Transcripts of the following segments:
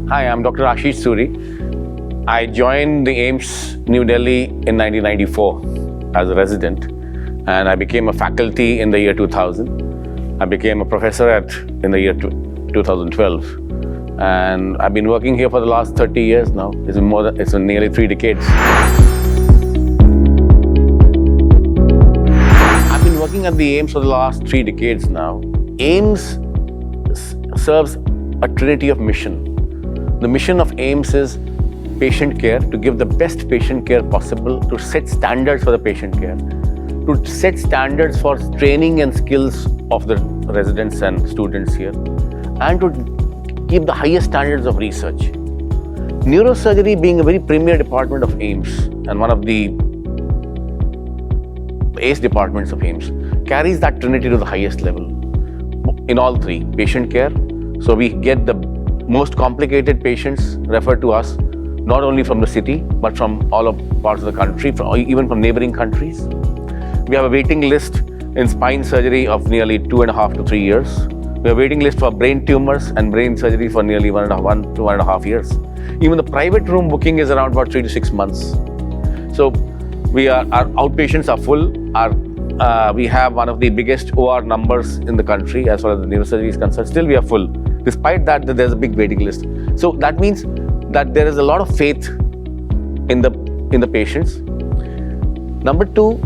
Hi, I'm Dr. Ashish Suri. I joined the AIIMS New Delhi in 1994 as a resident, and I became a faculty in the year 2000. I became a professor in the year 2012, and I've been working here for the last 30 years now. It's nearly 3 decades. I've been working at the AIIMS for the last 3 decades now. AIIMS serves a trinity of mission. The mission of AIIMS is patient care, to give the best patient care possible, to set standards for the patient care, to set standards for training and skills of the residents and students here, and to keep the highest standards of research. Neurosurgery, being a very premier department of AIIMS and one of the ACE departments of AIIMS, carries that trinity to the highest level in all three. Patient care, so we get the most complicated patients referred to us, not only from the city, but from all parts of the country, even from neighboring countries. We have a waiting list in spine surgery of nearly 2.5 to 3 years. We have a waiting list for brain tumors and brain surgery for nearly 1 to 1.5 years. Even the private room booking is around about 3 to 6 months. So our outpatients are full. We have one of the biggest OR numbers in the country as far as the neurosurgery is concerned. Still we are full. Despite that, there's a big waiting list. So that means that there is a lot of faith in the patients. Number two,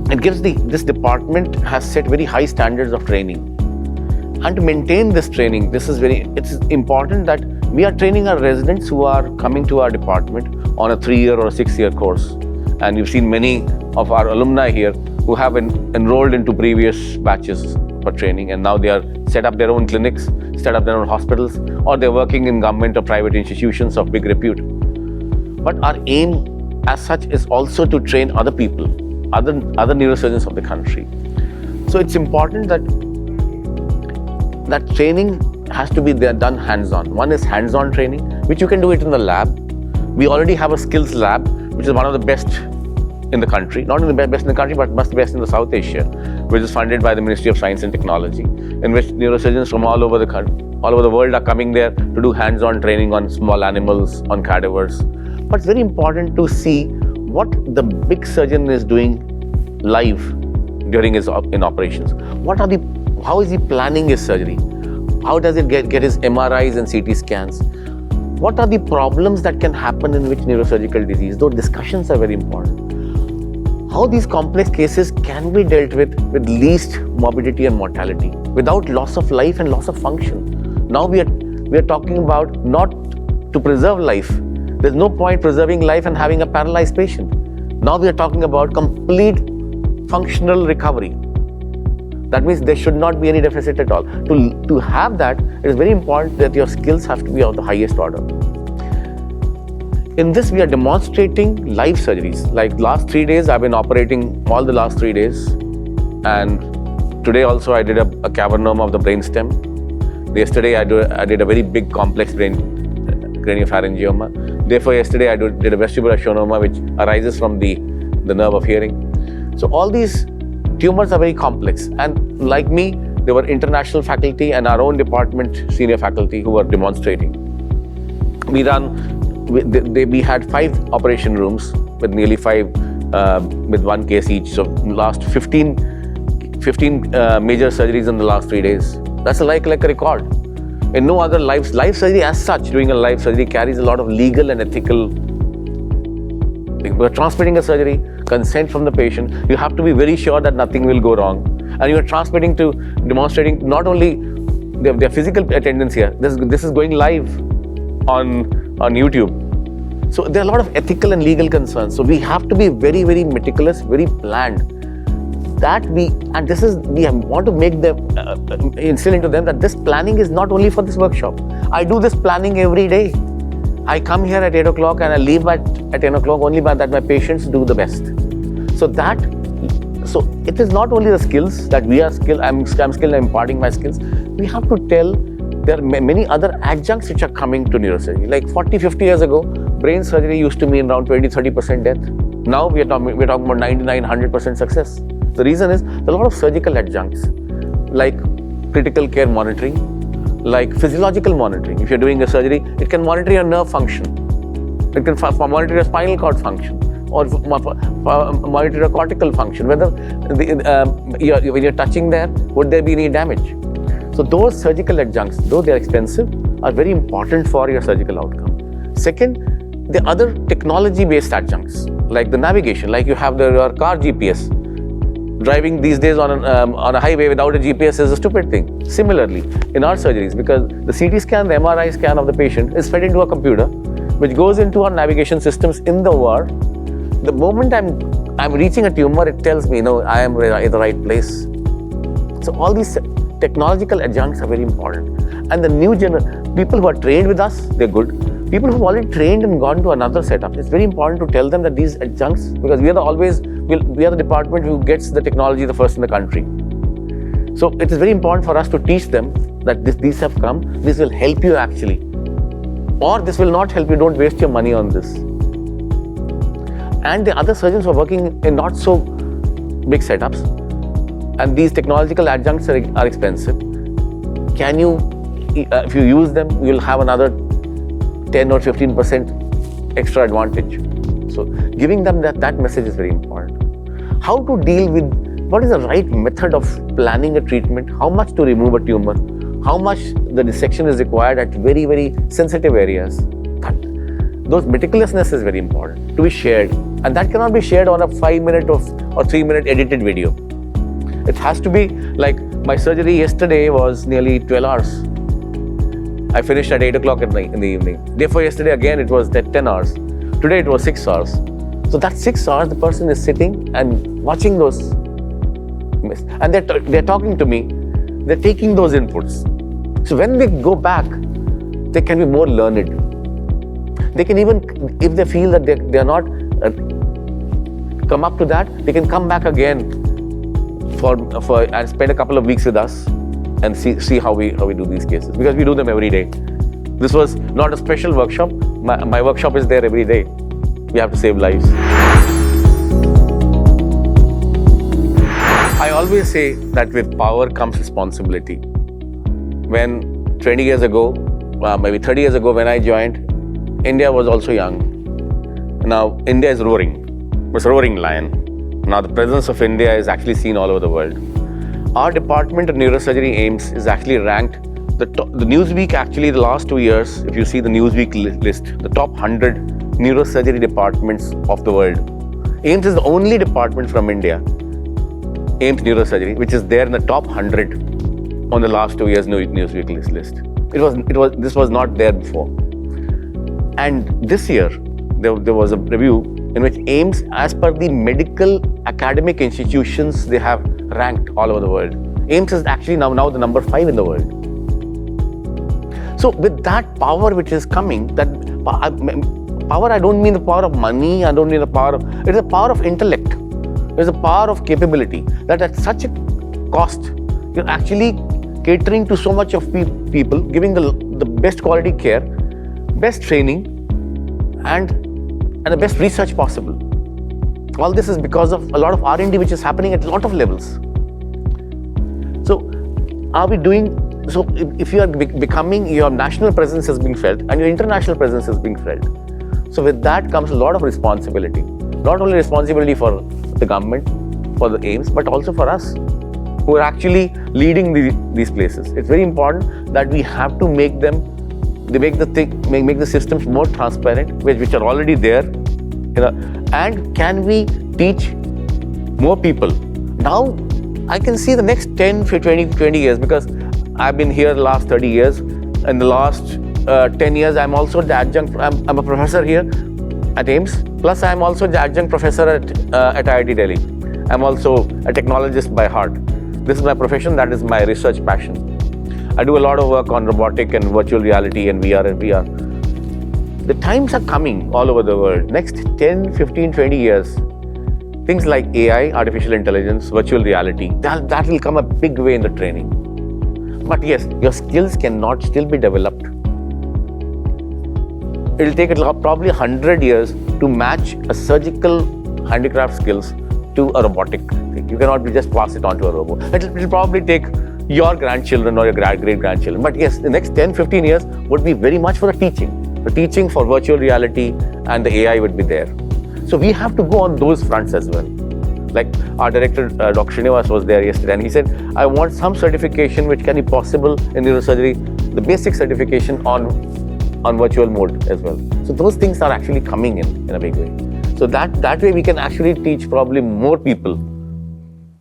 this department has set very high standards of training. And to maintain this training, it's important that we are training our residents who are coming to our department on a 3-year or a 6-year course. And you've seen many of our alumni here who have enrolled into previous batches for training, and now they are set up their own clinics, set up their own hospitals, or they're working in government or private institutions of big repute. But our aim as such is also to train other people, other neurosurgeons of the country. So it's important that training has to be done hands-on. One is hands-on training, which you can do it in the lab. We already have a skills lab, which is one of the best in the country, not only the best in the country, but the best in the South Asia, which is funded by the Ministry of Science and Technology, in which neurosurgeons from all over the world are coming there to do hands-on training on small animals, on cadavers. But it's very important to see what the big surgeon is doing live during his operations. How is he planning his surgery? How does it get his MRIs and CT scans? What are the problems that can happen in which neurosurgical disease? Those discussions are very important. How these complex cases can be dealt with least morbidity and mortality, without loss of life and loss of function. Now we are talking about not to preserve life. There's no point preserving life and having a paralyzed patient. Now we are talking about complete functional recovery. That means there should not be any deficit at all. To have that, it is very important that your skills have to be of the highest order. In this, we are demonstrating live surgeries. Like last 3 days, I've been operating all the last 3 days. And today also, I did a cavernoma of the brainstem. Yesterday, I did a very big complex craniopharyngioma. Therefore, yesterday, I did a vestibular schwannoma, which arises from the nerve of hearing. So all these tumors are very complex. And like me, there were international faculty and our own department senior faculty who were demonstrating. We had 5 operation rooms with nearly 5 with 1 case each. So last 15 major surgeries in the last 3 days. That's like a record. In no other live surgery as such, doing a live surgery carries a lot of legal and ethical. We're transmitting a surgery, consent from the patient. You have to be very sure that nothing will go wrong. And you are demonstrating not only their physical attendance here. This is going live on YouTube. So there are a lot of ethical and legal concerns. So we have to be very, very meticulous, very planned. We want to make them instill into them that this planning is not only for this workshop. I do this planning every day. I come here at 8 o'clock and I leave at 10 o'clock only that my patients do the best. So it is not only the skills that we are skilled, I'm skilled in imparting my skills. We have to tell there are many other adjuncts which are coming to neurosurgery. Like 40, 50 years ago, brain surgery used to mean around 20-30% death. Now we're talking about 99-100% success. The reason is there are a lot of surgical adjuncts like critical care monitoring, like physiological monitoring. If you're doing a surgery, it can monitor your nerve function. It can monitor your spinal cord function, or monitor your cortical function, whether when you're touching there, would there be any damage? So those surgical adjuncts, though they're expensive, are very important for your surgical outcome. Second, the other technology-based adjuncts, like the navigation, like you have your car GPS. Driving these days on a highway without a GPS is a stupid thing. Similarly, in our surgeries, because the CT scan, the MRI scan of the patient is fed into a computer, which goes into our navigation systems in the OR. The moment I'm reaching a tumor, it tells me, I am in the right place. So all these technological adjuncts are very important. And the new people who are trained with us, they're good. People who've already trained and gone to another setup, it's very important to tell them that these adjuncts, because we are the department who gets the technology the first in the country. So it is very important for us to teach them that these have come, this will help you actually. Or this will not help you, don't waste your money on this. And the other surgeons who are working in not so big setups, and these technological adjuncts are expensive. If you use them, you'll have another 10 or 15% extra advantage. So giving them that message is very important. How to deal with, what is the right method of planning a treatment, how much to remove a tumor, how much the dissection is required at very, very sensitive areas. Those meticulousness is very important to be shared, and that cannot be shared on a 5-minute or 3-minute edited video. It has to be like, my surgery yesterday was nearly 12 hours. I finished at 8 o'clock in the evening. Day for yesterday again, it was 10 hours. Today it was 6 hours. So that 6 hours, the person is sitting and watching those, and they're talking to me. They're taking those inputs. So when they go back, they can be more learned. They can even, if they feel that they're not come up to that, they can come back again and spend a couple of weeks with us and see how we do these cases, because we do them every day. This was not a special workshop. My workshop is there every day. We have to save lives. I always say that with power comes responsibility. When 20 years ago, maybe 30 years ago when I joined, India was also young. Now India is roaring. It's a roaring lion. Now the presence of India is actually seen all over the world. Our department of neurosurgery AIIMS is actually ranked, the Newsweek actually the last 2 years, if you see the Newsweek list, the top 100 neurosurgery departments of the world. AIIMS is the only department from India, AIIMS Neurosurgery, which is there in the top 100 on the last 2 years Newsweek list. This was not there before. And this year, there was a review in which AIIMS, as per the medical academic institutions, they have ranked all over the world. AIIMS is actually now the number 5 in the world. So with that power which is coming, that power, I don't mean the power of money, I don't mean the power of, it is a power of intellect. It is a power of capability, that at such a cost, you're actually catering to so much of people, giving the best quality care, best training, and the best research possible. All this is because of a lot of R&D which is happening at a lot of levels. So are we doing, so if you are becoming, your national presence is being felt and your international presence is being felt. So with that comes a lot of responsibility. Not only responsibility for the government, for the AIIMS, but also for us who are actually leading these places. It's very important that we have to make the systems more transparent, which are already there. And can we teach more people? Now, I can see the next 10, 20 years, because I've been here the last 30 years. In the last 10 years, I'm also the adjunct, I'm a professor here at AIIMS, plus I'm also the adjunct professor at IIT Delhi. I'm also a technologist by heart. This is my profession, that is my research passion. I do a lot of work on robotic and virtual reality and VR and VR. The times are coming all over the world. Next 10, 15, 20 years, things like AI, artificial intelligence, virtual reality, that will come a big way in the training. But yes, your skills cannot still be developed. It will take probably 100 years to match a surgical handicraft skills to a robotic thing. You cannot just pass it on to a robot. It will probably take your grandchildren or your great-grandchildren. But yes, the next 10, 15 years would be very much for the teaching for virtual reality, and the AI would be there. So we have to go on those fronts as well. Like our director, Dr. Srinivas, was there yesterday, and he said, I want some certification which can be possible in neurosurgery, the basic certification on virtual mode as well. So those things are actually coming in a big way. So that way we can actually teach probably more people